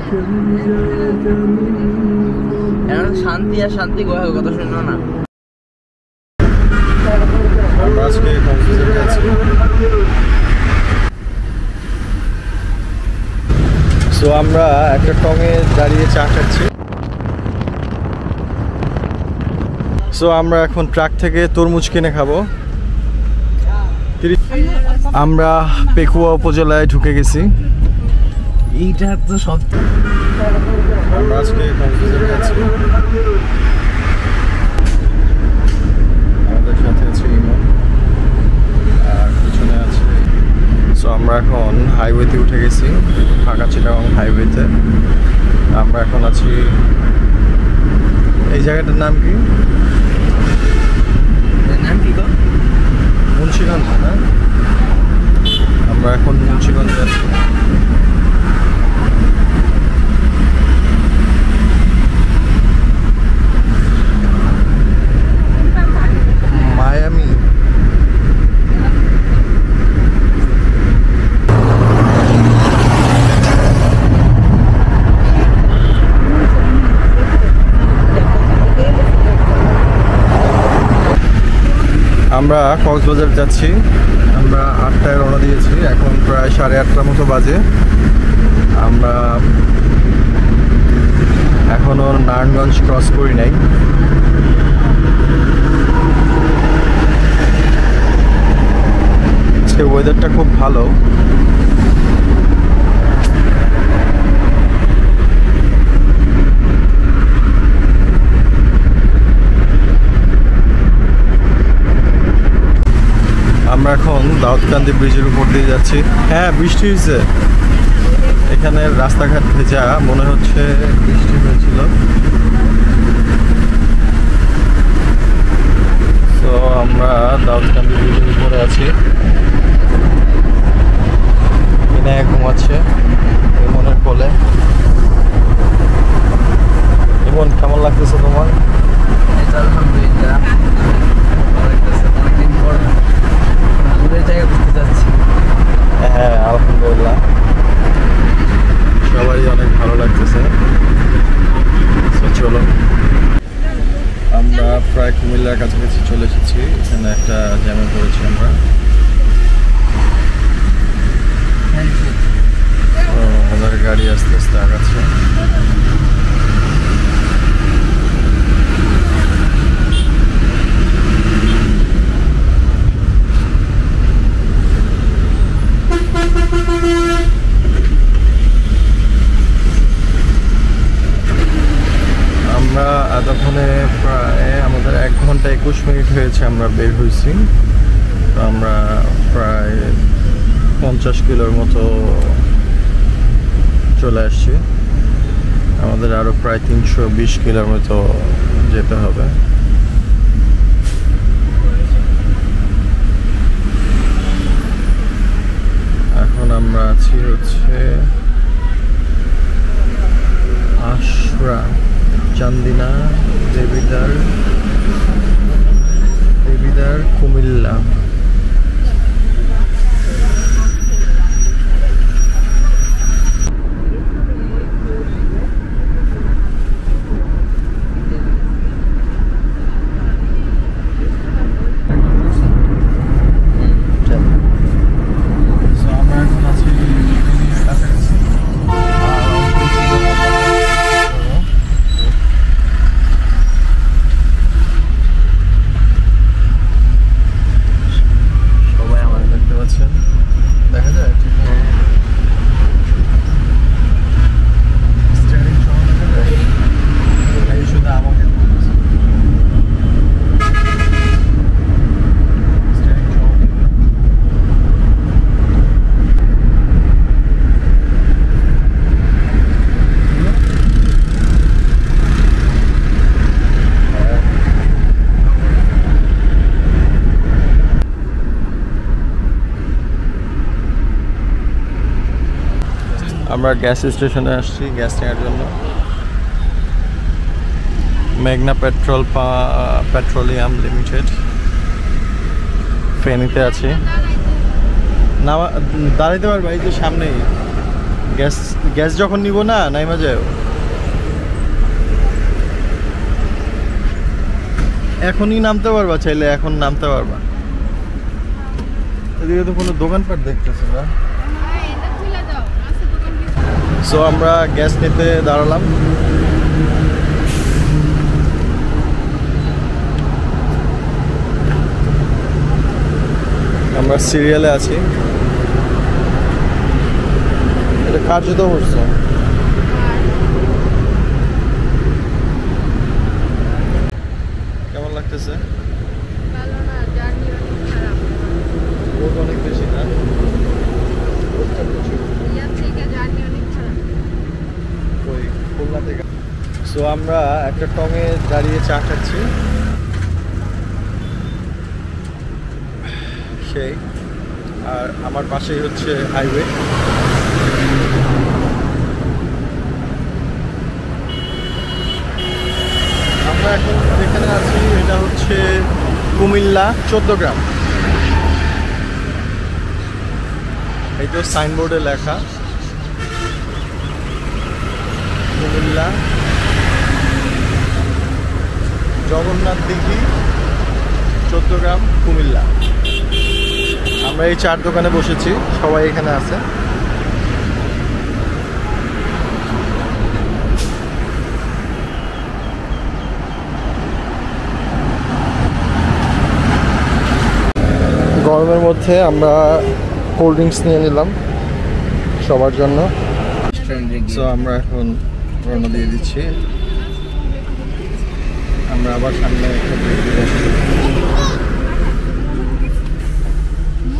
এখন শান্তি আর শান্তি কথা শুনো না। আমরা আজকে কক্সবাজারে আছি। সো আমরা একটা টঙে দাঁড়িয়ে চা খাচ্ছি। সো আমরা এখন ট্রাক থেকে তরমুজ কিনে খাবো। আমরা পেকুয়া উপজেলায় ঢুকে গেছি। এইটা তো সব আমরা আজকে কক্সবাজারে আছি। আমাদের সাথে আছে ইমন আর পিছনে আছে। সো আমরা এখন হাইওয়েতে উঠে গেছি, ঢাকা চিটাগাং হাইওয়েতে। আমরা এখন আছি, এই জায়গাটার নাম কি? মুন্সিগঞ্জ না? আমরা এখন মুন্সিগঞ্জে আছি। মায়ামি। আমরা কক্সবাজার যাচ্ছি। আমরা 8টায় রওনা দিয়েছি, এখন প্রায় 8:30টার মতো বাজে। আমরা এখনও নারায়ণগঞ্জ ক্রস করি নাই। আজকে ওয়েদারটা খুব ভালো। আমরা এখন দাউদকান্দি ব্রিজের উপর দিয়ে যাচ্ছি। হ্যাঁ, বৃষ্টি হয়েছে এখানে, রাস্তাঘাট ভেজা, মনে হচ্ছে বৃষ্টি হয়েছিল। তো আমরা দাউদকান্দি ব্রিজের উপরে আছি। বিনায় ঘুমাচ্ছে ইমনের কোলে। ইমন, কেমন লাগতেছে তোমার? আলহামদুলিল্লাহ, অনেকদিন পর দূরের জায়গা ঘুরতে যাচ্ছি। হ্যাঁ, আলহামদুলিল্লাহ, সবাই অনেক ভালো লাগতেছে। চলো, আমরা প্রায় কুমিল্লার কাছাকাছি চলে এসেছি। এখানে একটা জ্যামে পড়েছি আমরা। আমাদের গাড়ি আস্তে আস্তে আগাচ্ছে। আমরা এতক্ষণে প্রায় আমাদের 1 ঘন্টা 21 মিনিট হয়েছে আমরা বের হয়েছি। তো আমরা প্রায় 50 কিলোর মতো চলে আসছি। আমাদের আরও প্রায় 320 কিলোর মতো যেতে হবে। এখন আমরা আছি হচ্ছে আশরা, চান্দিনা, দেবিদার, কুমিল্লা। আমরা গ্যাস স্টেশনে আসছি গ্যাস নেওয়ার জন্য। মেঘনা পেট্রোলিয়াম লিমিটেড, ফেনীতে আছে। না দাঁড়াইতে পারবে, এই যে সামনেই গ্যাস গ্যাস যখন নিব না নাইমা যায় এখনই নামতে পারবা, চাইলে এখন নামতে পারবা। এদিকে তো কোনো দোকানপাট দেখতেছি না। সো আমরা গ্যাস নিতে দাঁড়ালাম। আমরা সিরিয়ালে আছি। এটা কার্যত করছে। কেমন লাগতেছে? অনেক বেশি না? সো আমরা একটা টঙে দাঁড়িয়ে চা খাচ্ছি। সেই আর আমার পাশেই হচ্ছে হাইওয়ে। আমরা এখন যেখানে আছি এটা হচ্ছে কুমিল্লা 14 গ্রাম। এই তো সাইনবোর্ডে লেখা কুমিল্লা জগন্নাথ দিঘি 14 গ্রাম কুমিল্লা। আমরা এই চার দোকানে বসেছি, সবাই এখানে আছে। গরমের মধ্যে আমরা কোল্ড ড্রিঙ্কস নিয়ে নিলাম সবার জন্য। সো আমরা এখন রওনা দিয়ে দিচ্ছি। আমরা আবার সামনে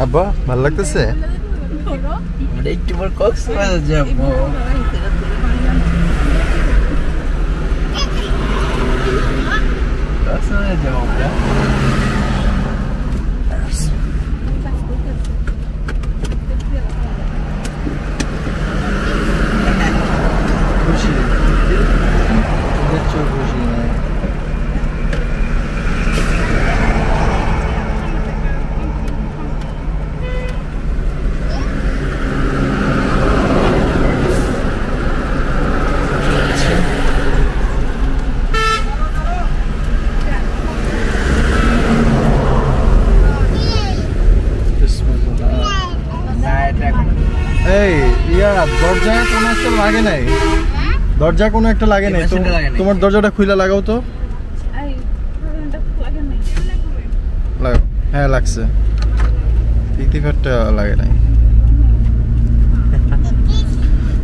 আব্বা ভালো লাগতেছে? একটু পর কক্সবাজার যাবো। কক্সবাজার যাবো আমরা। খুশি দেখছো? খুশি না? এই ইয়া দরজায় কোনো একটা লাগে নাই, দরজা কোনো একটা লাগে নাই। তোমার দরজাটা খুলে লাগাও তো। হ্যাঁ লাগছে, ইতিকারটা লাগে নাই।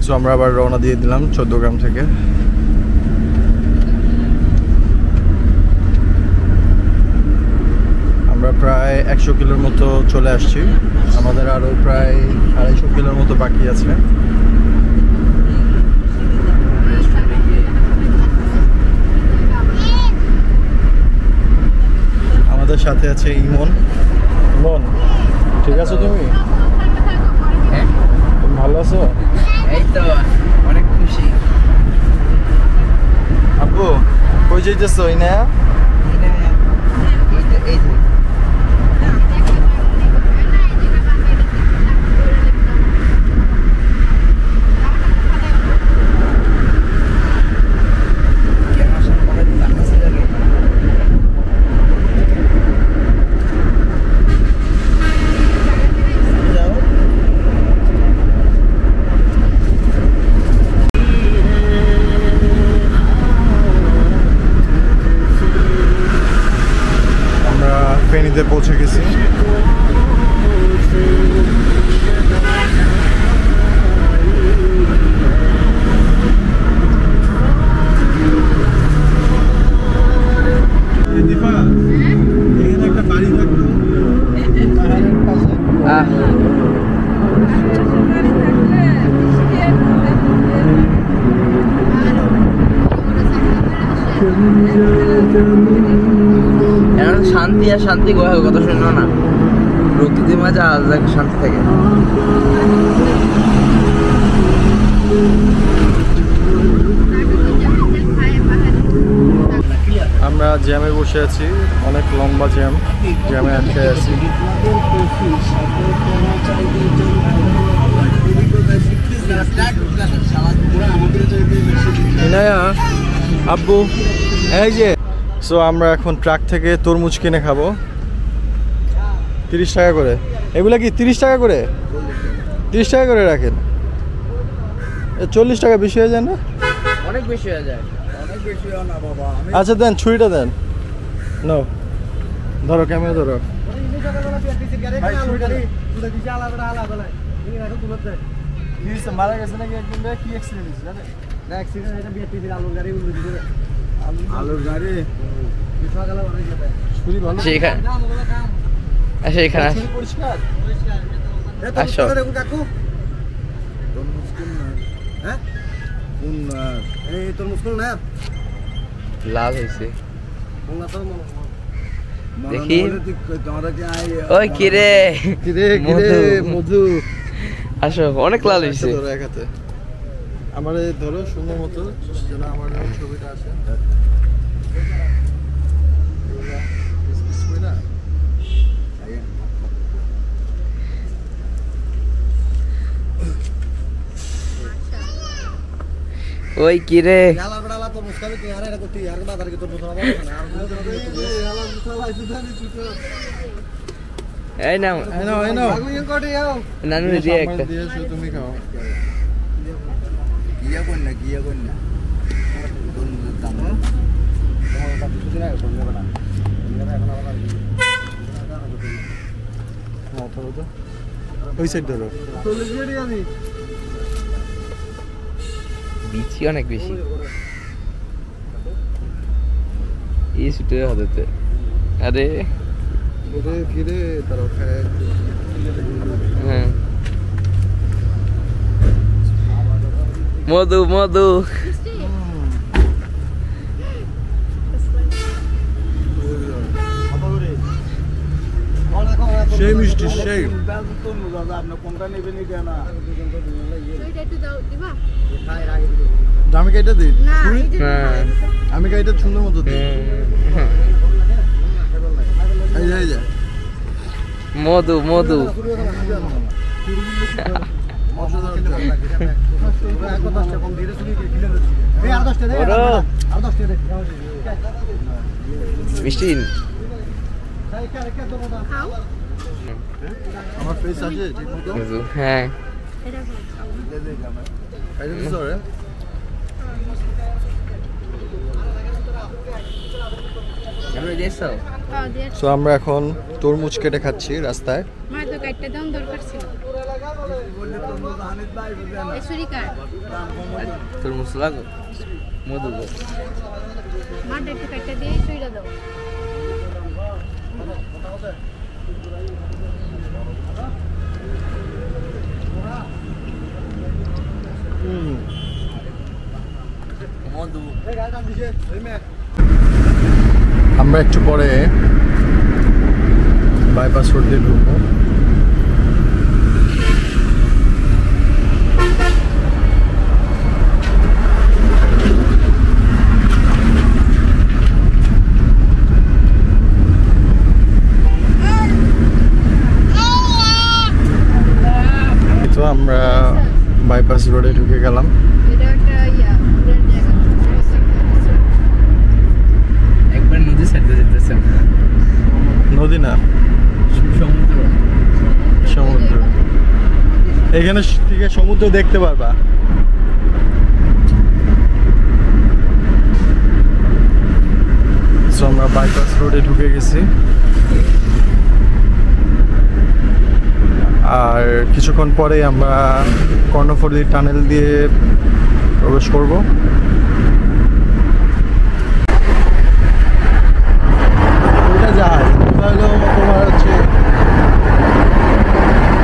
সো আমরা আবার রওনা দিয়ে দিলাম 14 গ্রাম থেকে। আমরা প্রায় 100 কিলোর মতো চলে আসছি। আমাদের আরো প্রায় 250 কিলোর মতো বাকি আছে। আমাদের সাথে আছে ইমন। ইমন ঠিক আছো তুমি? হ্যাঁ। তুমি ভালো আছো? এই তো অনেক খুশি। আব্বু কই যাইতেছো? এই না এই ফেনীতে পৌঁছে গেছি। এখানে একটা বাড়ি থাকতো পাহাড়ের পাশে। এখন শান্তি আর শান্তি গোয়া কথা শুনো না, প্রকৃতির মাঝে আলাদা শান্তি থাকে। আমরা জ্যামে বসে আছি, অনেক লম্বা জ্যাম, জ্যামে আটকে আছি। ইনায়া আব্বু এই যে সো আমরা এখন ট্রাক থেকে তরমুজ কিনে খাবো 30 টাকা করে। এগুলা কি 30 টাকা করে? 30 টাকা করে রাখেন। 40 টাকা বেশি হয়ে যায় না? অনেক বেশি হয়ে যায়। আচ্ছা দেন, ছুরিটা দেন। নো ধরো, ক্যামেরা ধরো। মারা গেছে নাকি একদিন? কি অ্যাক্সিডেন্ট হয়েছে জানেন? না অ্যাক্সিডেন্ট, এটা বিআরটিসি আলুর গাড়ি উল্টে দিছে। আলুর গাড়ি সকালে অনেক যেতে ছুরি ভালো সেখানে আচ্ছা এখানে ছুরি পরিষ্কার আসো কাকু। তরমুজ কোন না? হ্যাঁ কোন না? এই তরমুজ কোন না? লাল হয়েছে কোনটা তো দেখি। ওই কিরে কিরে মধু আসো, অনেক লাল হয়েছে। আমার ধরো সুন্দর মতো যেন আমার ছবিটা আসে। ওই কিরে এই নাও নানু দিয়ে একটা তুমি খাও। ওই সাইড ধরো। বিচি অনেক বেশি এই ছুটে হাতে। আরে ফিরে তারা হ্যাঁ মধু মধু সেই মিষ্টি সেই। আমি কাইটা দিই, আমি কাইটা সুন্দর মতো দিই। মধু মধু মিষ্টি আমার ফেস আছে ঠিক মতো? হ্যাঁ সো আমরা এখন তরমুজ কেটে খাচ্ছি রাস্তায়। তরমুজ লাগো মধু আমরা একটু পরে বাইপাস রোড দিয়ে ঢুকবো। তো আমরা বাইপাস রোডে ঢুকে গেলাম। একবার নদী সাইডে যেতেছে, নদী না সমুদ্র। সমুদ্র এখানে থেকে সমুদ্র দেখতে পারবা। সো আমরা বাইপাস রোডে ঢুকে গেছি আর কিছুক্ষণ পরে আমরা কর্ণফুলী টানেল দিয়ে প্রবেশ করব। ওটা জাহাজ, তাহলে তোমার হচ্ছে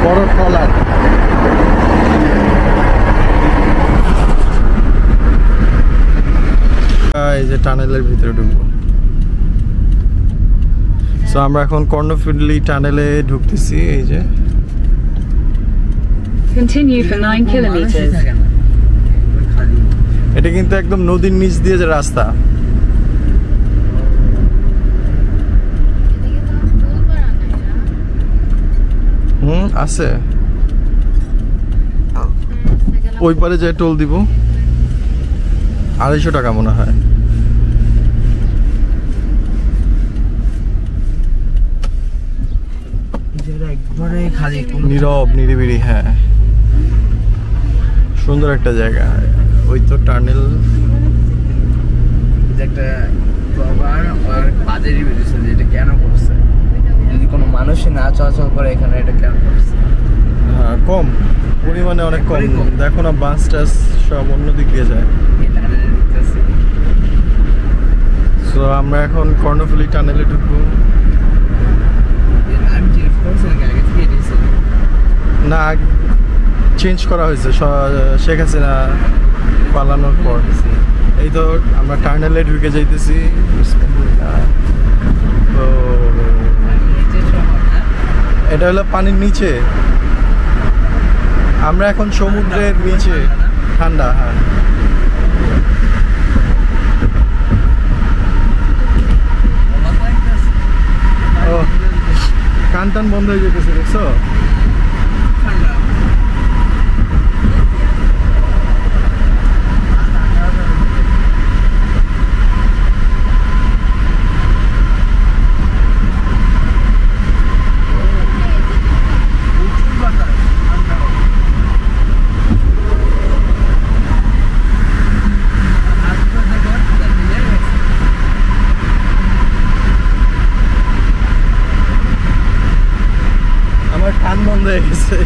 বড় ট্রলার। এই যে টানেলের ভিতরে ঢুকবো। সো আমরা এখন কর্ণফুলী টানেলে ঢুকতেছি। এই যে Continue for 9 kilometers. এটা কিন্তু একদম নদীর নিচ দিয়ে যে রাস্তা। আছে। ওই পারে যে টোল দিব 250 টাকা মনে হয়। একবারে খালি নীরব নিরিবিলি, হ্যাঁ সুন্দর একটা জায়গা। ওই তো টানেল, একটা প্রবার আর বাজে রিভিউ দিচ্ছে যে এটা কেন করছে, যদি কোনো মানুষই না চলাচল করে এখানে এটা কেন করছে। হ্যাঁ কম পরিমাণে, অনেক কম। একবারেই কম। দেখো না বাস টাস সব অন্য দিক দিয়ে যায়। এটা দেখতেছি সো আমরা এখন কর্ণফুলী টানেলে ঢুকবো। আমি চেঞ্জ করছি নাকি আগে থেকে দিয়েছি? না চেঞ্জ করা হয়েছে শেখ হাসিনা পালানোর পর। এই তো আমরা টার্নেলে ঢুকে যাইতেছি। তো এটা হলো পানির নিচে, আমরা এখন সমুদ্রের নিচে। ঠান্ডা, হ্যাঁ ও কান টান বন্ধ হয়ে যেতেছে, দেখছো? আমার কান বন্ধ হয়ে গেছে।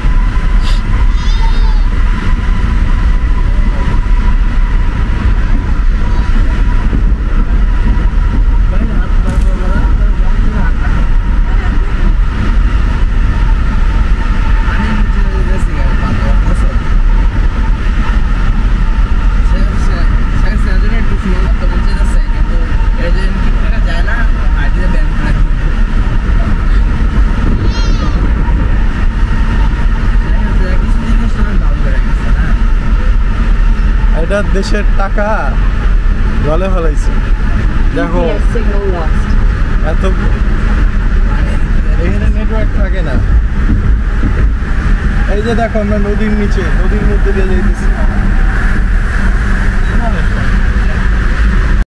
এটা দেশের টাকা জলে ফেলাইছে। দেখো GPS signal lost. এত এখানে নেটওয়ার্ক থাকে না। এই যে দেখো আমরা নদীর নিচে, নদীর মধ্যে দিয়ে যাইতেছি।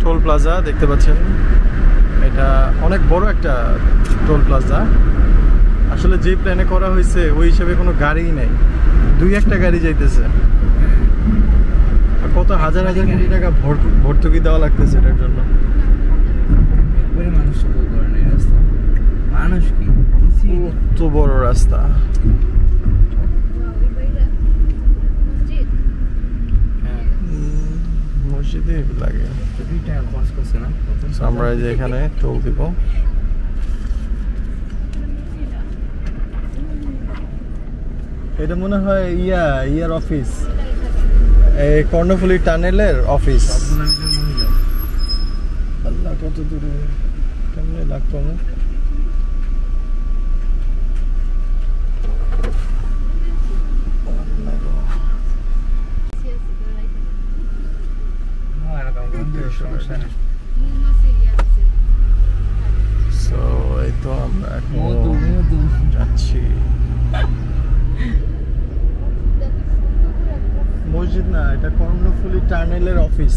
টোল প্লাজা দেখতে পাচ্ছেন, এটা অনেক বড় একটা টোল প্লাজা। আসলে যে প্ল্যানে করা হয়েছে ওই হিসেবে কোনো গাড়িই নেই, 2-1টা গাড়ি যাইতেছে। কত হাজার হাজার কোটি টাকা ভর্তুকি দেওয়া লাগতেছে এটার জন্য। একবারে মানুষ চলাচল করে না এই রাস্তা। মানুষ কি কত বড় রাস্তা। মসজিদে লাগে। খরচ করছে না? So, আমরা এই যে এখানে টোল দিব। এটা মনে হয় ইয়ার অফিস, এই কর্ণফুলী টানেলের অফিস। আল্লাহ কত দূরে, কেমনে লাগতো না? সমস্যা নেই। সো এই তো আমরা এখন মধু মধু যাচ্ছি। মসজিদ না, এটা কর্ণফুলী টানেলের অফিস।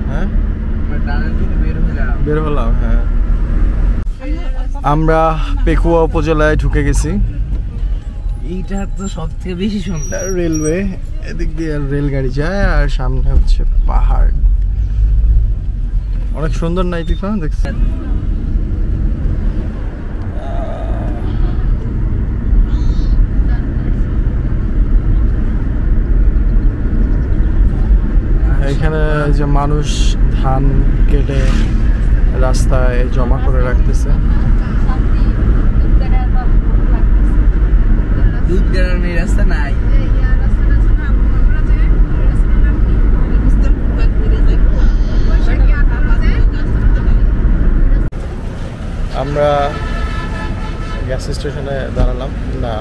হ্যাঁ বের হলাম, হ্যাঁ। আমরা পেকুয়া উপজেলায় ঢুকে গেছি। এইটা তো সব থেকে বেশি সুন্দর। রেলওয়ে, এদিক দিয়ে রেলগাড়ি যায় আর সামনে হচ্ছে পাহাড়। অনেক সুন্দর নাই তিফা, দেখছেন? এখানে যে মানুষ ধান কেটে রাস্তায় জমা করে রাখতেছে। দুধ গাড়ানোর রাস্তা নাই। আমরা গ্যাস স্টেশনে দাঁড়ালাম, না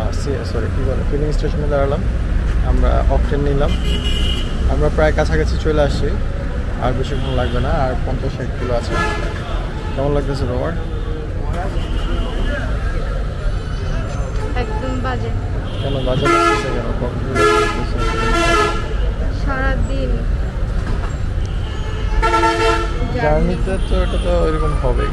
সরি কী বলে, ফিলিং স্টেশনে দাঁড়ালাম। আমরা অকটেন নিলাম। আমরা প্রায় কাছাকাছি চলে আসছি, আর বেশিক্ষণ লাগবে না, আর 50-60 কিলো আছে। কেমন লাগতেছে তোমার? একদম বাজে। কেন বাজে লাগতেছে কেন? সারাদিন জার্নিতে তো এটা তো এরকম হবেই।